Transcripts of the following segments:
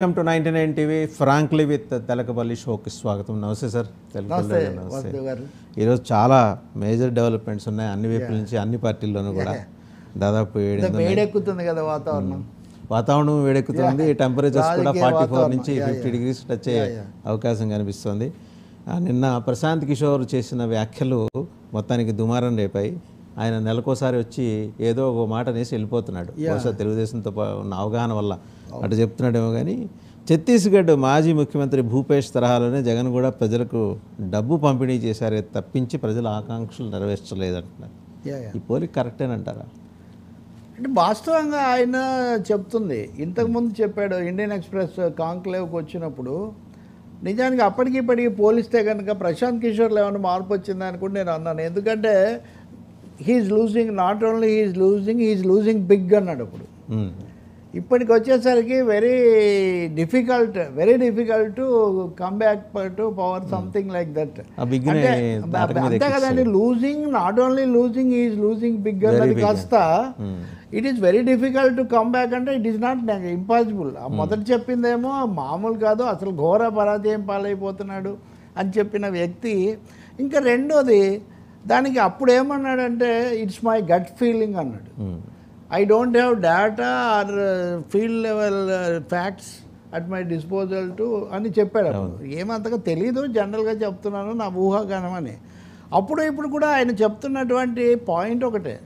Welcome to 99 TV frankly with Telakapalli షోకి స్వాగతం. నమస్తే సార్. నమస్తే. ఈరోజు చాలా మేజర్ డెవలప్మెంట్స్ ఉన్నాయి అన్ని వైపుల నుంచి, అన్ని పార్టీల్లోనూ కూడా. దాదాపు వేడెక్కుతుంది కదా వాతావరణం వేడెక్కుతుంది. టెంపరేచర్స్ కూడా 44 నుంచి 50 డిగ్రీస్ టచ్ అయ్యే అవకాశం కనిపిస్తుంది. నిన్న ప్రశాంత్ కిషోర్ చేసిన వ్యాఖ్యలు మొత్తానికి దుమారం రేపాయి. ఆయన నెలకోసారి వచ్చి ఏదో ఒక మాట అనేసి వెళ్ళిపోతున్నాడు. బహుశా తెలుగుదేశంతో ఉన్న అవగాహన వల్ల అటు చెప్తున్నాడేమో. కానీ ఛత్తీస్గఢ్ మాజీ ముఖ్యమంత్రి భూపేష్ తరహాలోనే జగన్ కూడా ప్రజలకు డబ్బు పంపిణీ చేశారే తప్పించి ప్రజల ఆకాంక్షలు నెరవేర్చలేదంటున్నారు. ఈ పోలిక కరెక్టేనంటారా? అంటే వాస్తవంగా ఆయన చెప్తుంది, ఇంతకుముందు చెప్పాడు ఇండియన్ ఎక్స్ప్రెస్ కాంక్లేవ్కి వచ్చినప్పుడు. నిజానికి అప్పటికి ఇప్పటికి పోలిస్తే కనుక ప్రశాంత్ కిషోర్లో ఏమైనా మార్పు వచ్చిందని కూడా నేను అన్నాను. ఎందుకంటే he's losing, not only he's losing big అన్నాడు అప్పుడు. ఇప్పటికి వచ్చేసరికి very difficult to come back to power, something like that. అంతే కదండి, losing, not only losing, he's losing big అన్నది కాస్త it is very difficult to come back అంటే it is not impossible. మొదటి చెప్పిందేమో మామూలు కాదు, అసలు ఘోర పరాజయం పాలైపోతున్నాడు అని చెప్పిన వ్యక్తి. ఇంకా రెండోది, దానికి అప్పుడు ఏమన్నాడంటే ఇట్స్ మై గట్ ఫీలింగ్ అన్నాడు. I don't have data or field level facts at my disposal to అని చెప్పాడు. ఏమంతగా తెలీదు, జనరల్గా చెప్తున్నాను, నా ఊహాగానం అని. అప్పుడు ఇప్పుడు కూడా ఆయన చెప్తున్నటువంటి పాయింట్ ఒకటే,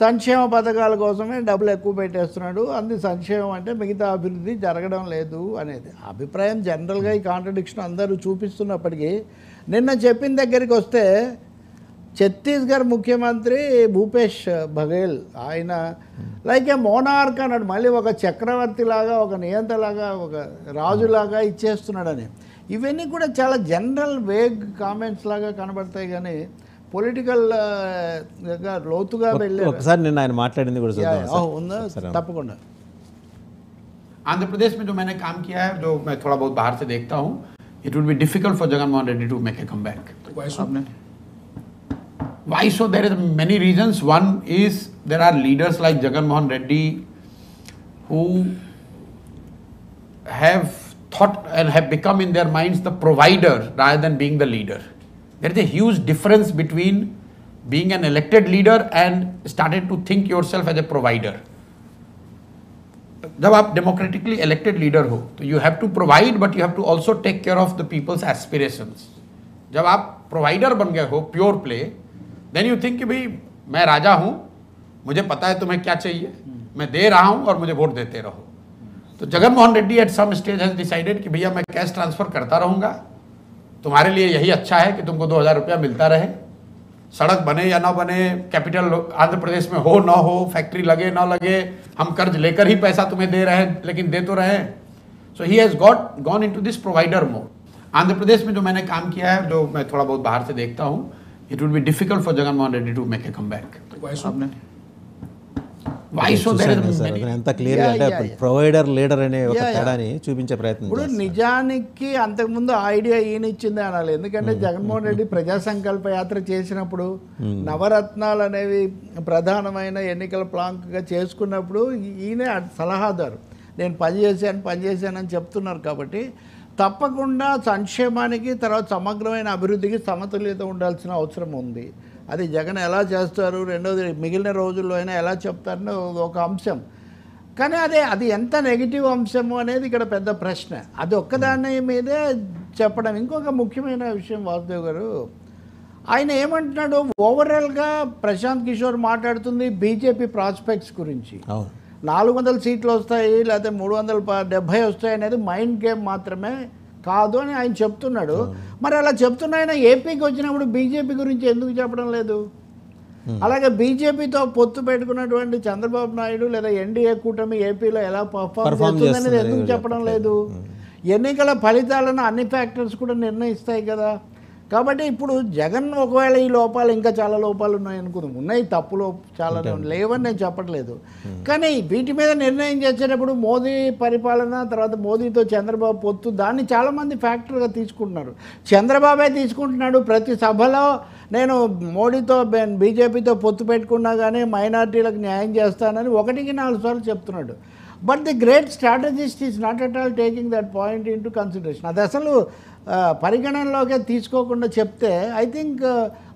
సంక్షేమ పథకాల కోసమే డబ్బులు ఎక్కువ పెట్టేస్తున్నాడు, అంది సంక్షేమం అంటే మిగతా అభివృద్ధి జరగడం లేదు అనేది అభిప్రాయం. జనరల్గా ఈ కాంట్రడిక్షన్ అందరూ చూపిస్తున్నప్పటికీ నిన్న చెప్పిన దగ్గరికి వస్తే ఛత్తీస్గఢ్ ముఖ్యమంత్రి భూపేష్ బఘేల్ ఆయన లైక్ ఏ మోనార్క్ అన్నాడు. మళ్ళీ ఒక చక్రవర్తిలాగా, ఒక నియంతలాగా, ఒక రాజులాగా ఇచ్చేస్తున్నాడని. ఇవన్నీ కూడా చాలా జనరల్ వేగ్ కామెంట్స్ లాగా కనబడతాయి కానీ పొలిటికల్ లోతుగా వెళ్ళారు. ఒకసారి నిన్న ఆయన మాట్లాడింది కూడా ఉందా? తప్పకుండా. आंध्र प्रदेश में जो मैंने काम किया है, जो मैं थोड़ा बहुत बाहर से देखता हूँ, it will be difficult for Jagan Mohan Reddy to make a comeback. Why so? There is many reasons. One is there are leaders like Jagan Mohan Reddy who have thought and have become in their minds the provider rather than being the leader. There is a huge difference between being an elected leader and started to think yourself as a provider. जब आप democratically elected leader हो तो you have to provide, but you have to also take care of the people's aspirations. जब आप provider बन गए हो, pure play, then you think कि भाई मैं राजा हूँ, मुझे पता है तुम्हें क्या चाहिए, मैं दे रहा हूँ और मुझे वोट देते रहो. तो Jagan Mohan Reddy at some stage has decided कि भैया मैं कैश ट्रांसफर करता रहूँगा, तुम्हारे लिए यही अच्छा है कि तुमको 2000 रुपया मिलता रहे. सड़क बने या ना बने, कैपिटल आंध्र प्रदेश में हो ना हो, फैक्ट्री लगे ना लगे, हम कर्ज लेकर ही पैसा तुम्हें दे रहे हैं, लेकिन दे तो रहे हैं. So he has gone into this provider mode. Andhra Pradesh में जो मैंने काम किया है, जो मैं थोड़ा बहुत बाहर से देखता हूँ, it will be difficult for Jagan Mohan Reddy to make a comeback. ఎంత క్లియర్గా అంటే ప్రొవైడర్ లీడర్ అనే ఒక తేడాని చూపించే ప్రయత్నం. ఇప్పుడు నిజానికి అంతకుముందు ఐడియా ఈయన ఇచ్చిందే అనాలి. ఎందుకంటే జగన్మోహన్ రెడ్డి ప్రజా సంకల్ప యాత్ర చేసినప్పుడు నవరత్నాలు అనేవి ప్రధానమైన ఎన్నికల ప్లాంక్గా చేసుకున్నప్పుడు ఈయన సలహాదారు, నేను పనిచేశానని చెప్తున్నారు. కాబట్టి తప్పకుండా సంక్షేమానికి, తర్వాత సమగ్రమైన అభివృద్ధికి సమతుల్యత ఉండాల్సిన అవసరం ఉంది. అది జగన్ ఎలా చేస్తారు, రెండోది మిగిలిన రోజుల్లో అయినా ఎలా చెప్తారని ఒక అంశం. కానీ అది ఎంత నెగిటివ్ అంశము అనేది ఇక్కడ పెద్ద ప్రశ్న. అది ఒక్కదాని మీదే చెప్పడం. ఇంకొక ముఖ్యమైన విషయం వాసుదేవ్ గారు, ఆయన ఏమంటున్నాడు, ఓవరాల్గా ప్రశాంత్ కిషోర్ మాట్లాడుతుంది బీజేపీ ప్రాస్పెక్ట్స్ గురించి. 400 సీట్లు వస్తాయి లేకపోతే 370 వస్తాయి అనేది మైండ్ గేమ్ మాత్రమే కాదు అని ఆయన చెప్తున్నాడు. మరి అలా చెప్తున్న ఆయన ఏపీకి వచ్చినప్పుడు బీజేపీ గురించి ఎందుకు చెప్పడం లేదు? అలాగే బీజేపీతో పొత్తు పెట్టుకున్నటువంటి చంద్రబాబు నాయుడు లేదా ఎన్డీఏ కూటమి ఏపీలో ఎలా పర్ఫార్మ్ చేస్తుందనేది ఎందుకు చెప్పడం లేదు? ఎన్నికల ఫలితాలను అన్ని ఫ్యాక్టర్స్ కూడా నిర్ణయిస్తాయి కదా. కాబట్టి ఇప్పుడు జగన్ ఒకవేళ ఈ లోపాలు, ఇంకా చాలా లోపాలు ఉన్నాయనుకుందాం, ఉన్నాయి, తప్పులు చాలా లేవని నేను చెప్పట్లేదు. కానీ వీటి మీద నిర్ణయం చేసేటప్పుడు మోదీ పరిపాలన, తర్వాత మోదీతో చంద్రబాబు పొత్తు, దాన్ని చాలామంది ఫ్యాక్టర్గా తీసుకుంటున్నారు. చంద్రబాబే తీసుకుంటున్నాడు ప్రతి సభలో, నేను మోడీతో బీజేపీతో పొత్తు పెట్టుకున్నా కానీ మైనార్టీలకు న్యాయం చేస్తానని 1కి 4 సార్లు చెప్తున్నాడు. But the great strategist is not at all taking that point in to consideration. అది అసలు పరిగణనలోకే తీసుకోకుండా చెప్తే ఐ థింక్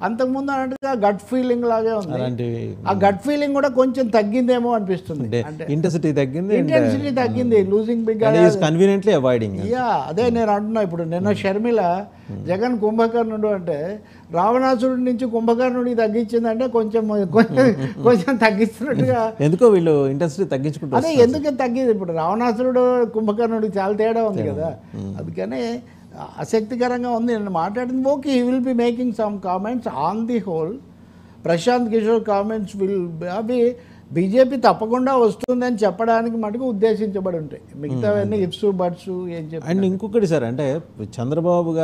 అంతకుముందు అన్నట్టుగా గట్ ఫీలింగ్ లాగే ఉంది. అలాంటివి ఆ గట్ ఫీలింగ్ కూడా కొంచెం తగ్గిందేమో అనిపిస్తుంది. అంటే ఇంటెన్సిటీ తగ్గింది, ఇంటెన్సిటీ తగ్గింది, losing big. Conveniently avoiding. Yeah అదే నేను అంటున్నా. ఇప్పుడు నిన్న షర్మిల జగన్ కుంభకర్ణుడు అంటే రావణాసురుడి నుంచి కుంభకర్ణుడికి తగ్గించిందంటే కొంచెం కొంచెం తగ్గిస్తున్నట్టుగా. ఎందుకో వీళ్ళు ఇంటెన్సిటీ తగ్గించుకుంటారు. అదే ఎందుకు తగ్గింది? ఇప్పుడు రావణాసురుడు కుంభకర్ణుడికి చాలా తేడా ఉంది కదా. అందుకనే ఆసక్తికరంగా ఉంది. నేను మాట్లాడింది okay, he will be making some comments. On the whole Prashant Kishor comments will అవి బీజేపీ తప్పకుండా వస్తుందని చెప్పడానికి మటుకు ఉద్దేశించబడి ఉంటాయి. మిగతావన్నీ ఇఫ్స్ బట్స్ ఏం చెప్పి. అండ్ ఇంకొకటి సార్, అంటే చంద్రబాబు గారు